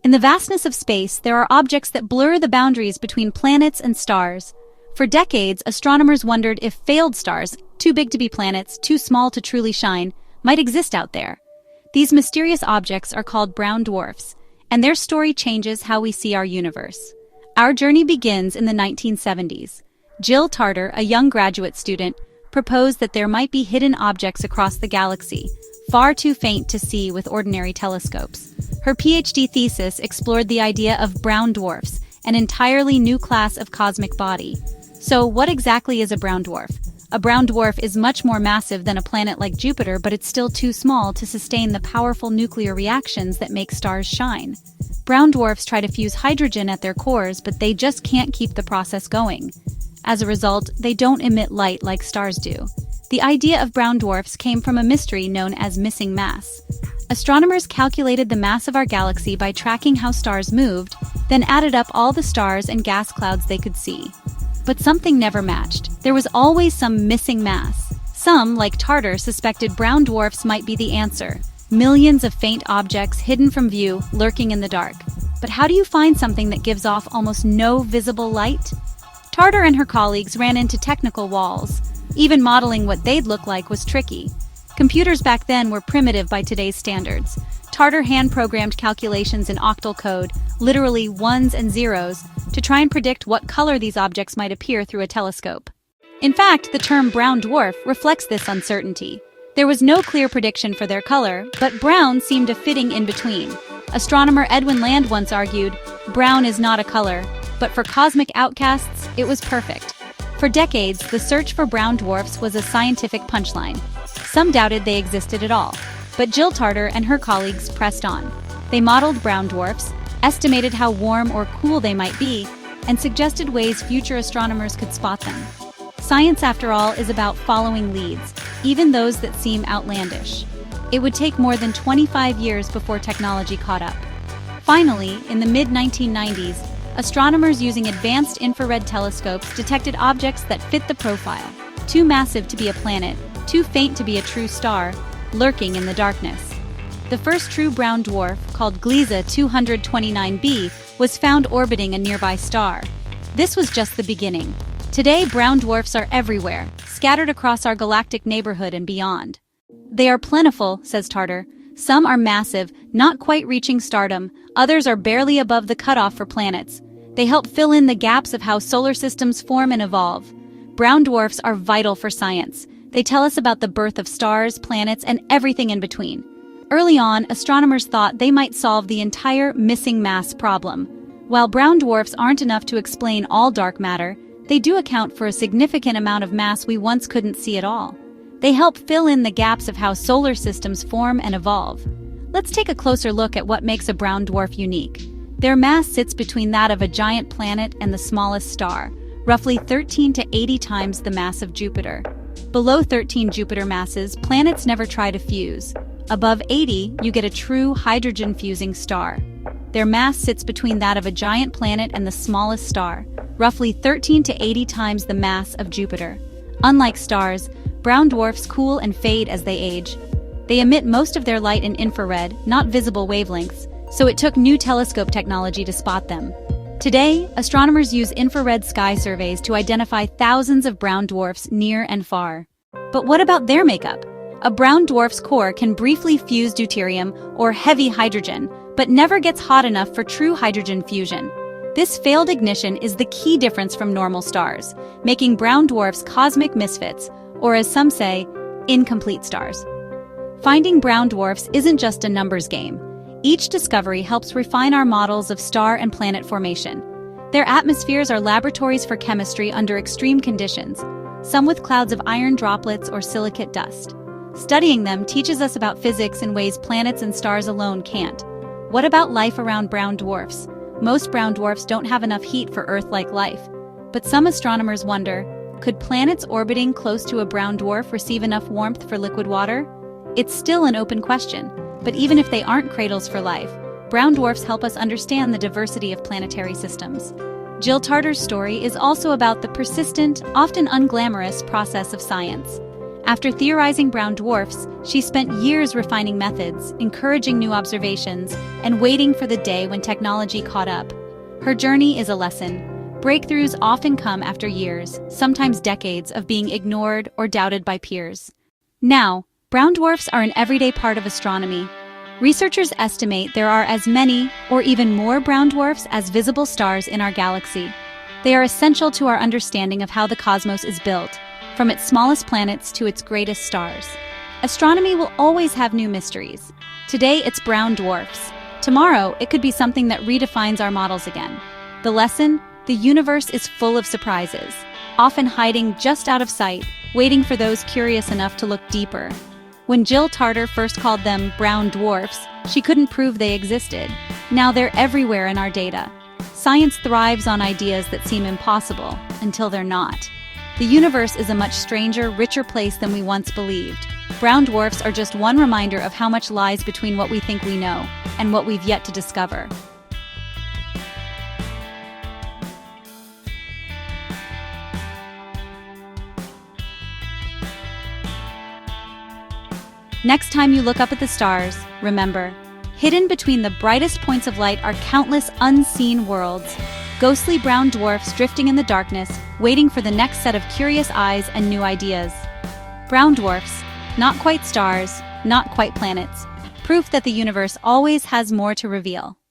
In the vastness of space, there are objects that blur the boundaries between planets and stars. For decades, astronomers wondered if failed stars, too big to be planets, too small to truly shine, might exist out there. These mysterious objects are called brown dwarfs, and their story changes how we see our universe. Our journey begins in the 1970s. Jill Tarter, a young graduate student, proposed that there might be hidden objects across the galaxy, far too faint to see with ordinary telescopes. Her PhD thesis explored the idea of brown dwarfs, an entirely new class of cosmic body. So, what exactly is a brown dwarf? A brown dwarf is much more massive than a planet like Jupiter, but it's still too small to sustain the powerful nuclear reactions that make stars shine. Brown dwarfs try to fuse hydrogen at their cores, but they just can't keep the process going. As a result, they don't emit light like stars do. The idea of brown dwarfs came from a mystery known as missing mass. Astronomers calculated the mass of our galaxy by tracking how stars moved, then added up all the stars and gas clouds they could see. But something never matched. There was always some missing mass. Some, like Tarter, suspected brown dwarfs might be the answer. Millions of faint objects hidden from view, lurking in the dark. But how do you find something that gives off almost no visible light? Tarter and her colleagues ran into technical walls. Even modeling what they'd look like was tricky. Computers back then were primitive by today's standards. Tarter hand-programmed calculations in octal code, literally ones and zeros, to try and predict what color these objects might appear through a telescope. In fact, the term brown dwarf reflects this uncertainty. There was no clear prediction for their color, but brown seemed a fitting in-between. Astronomer Edwin Land once argued, "Brown is not a color, but for cosmic outcasts, it was perfect." For decades, the search for brown dwarfs was a scientific punchline. Some doubted they existed at all, but Jill Tarter and her colleagues pressed on. They modeled brown dwarfs, estimated how warm or cool they might be, and suggested ways future astronomers could spot them. Science, after all, is about following leads, even those that seem outlandish. It would take more than 25 years before technology caught up. Finally, in the mid-1990s, astronomers using advanced infrared telescopes detected objects that fit the profile, too massive to be a planet, too faint to be a true star, lurking in the darkness. The first true brown dwarf, called Gliese 229b, was found orbiting a nearby star. This was just the beginning. Today, brown dwarfs are everywhere, scattered across our galactic neighborhood and beyond. They are plentiful, says Tarter. Some are massive, not quite reaching stardom. Others are barely above the cutoff for planets. They help fill in the gaps of how solar systems form and evolve. Brown dwarfs are vital for science. They tell us about the birth of stars, planets, and everything in between. Early on, astronomers thought they might solve the entire missing mass problem. While brown dwarfs aren't enough to explain all dark matter, they do account for a significant amount of mass we once couldn't see at all. They help fill in the gaps of how solar systems form and evolve. Let's take a closer look at what makes a brown dwarf unique. Their mass sits between that of a giant planet and the smallest star, roughly 13 to 80 times the mass of Jupiter. Below 13 Jupiter masses, planets never try to fuse. Above 80, you get a true hydrogen-fusing star. Their mass sits between that of a giant planet and the smallest star, roughly 13 to 80 times the mass of Jupiter. Unlike stars, brown dwarfs cool and fade as they age. They emit most of their light in infrared, not visible wavelengths, so it took new telescope technology to spot them. Today, astronomers use infrared sky surveys to identify thousands of brown dwarfs near and far. But what about their makeup? A brown dwarf's core can briefly fuse deuterium or heavy hydrogen, but never gets hot enough for true hydrogen fusion. This failed ignition is the key difference from normal stars, making brown dwarfs cosmic misfits, or as some say, incomplete stars. Finding brown dwarfs isn't just a numbers game. Each discovery helps refine our models of star and planet formation. Their atmospheres are laboratories for chemistry under extreme conditions, some with clouds of iron droplets or silicate dust. Studying them teaches us about physics in ways planets and stars alone can't. What about life around brown dwarfs? Most brown dwarfs don't have enough heat for Earth-like life. But some astronomers wonder, could planets orbiting close to a brown dwarf receive enough warmth for liquid water? It's still an open question, but even if they aren't cradles for life, brown dwarfs help us understand the diversity of planetary systems. Jill Tarter's story is also about the persistent, often unglamorous process of science. After theorizing brown dwarfs, she spent years refining methods, encouraging new observations, and waiting for the day when technology caught up. Her journey is a lesson. Breakthroughs often come after years, sometimes decades, of being ignored or doubted by peers. Now, brown dwarfs are an everyday part of astronomy. Researchers estimate there are as many, or even more brown dwarfs as visible stars in our galaxy. They are essential to our understanding of how the cosmos is built, from its smallest planets to its greatest stars. Astronomy will always have new mysteries. Today it's brown dwarfs. Tomorrow it could be something that redefines our models again. The lesson? The universe is full of surprises, often hiding just out of sight, waiting for those curious enough to look deeper. When Jill Tarter first called them brown dwarfs, she couldn't prove they existed. Now they're everywhere in our data. Science thrives on ideas that seem impossible, until they're not. The universe is a much stranger, richer place than we once believed. Brown dwarfs are just one reminder of how much lies between what we think we know and what we've yet to discover. Next time you look up at the stars, remember, hidden between the brightest points of light are countless unseen worlds. Ghostly brown dwarfs drifting in the darkness, waiting for the next set of curious eyes and new ideas. Brown dwarfs, not quite stars, not quite planets. Proof that the universe always has more to reveal.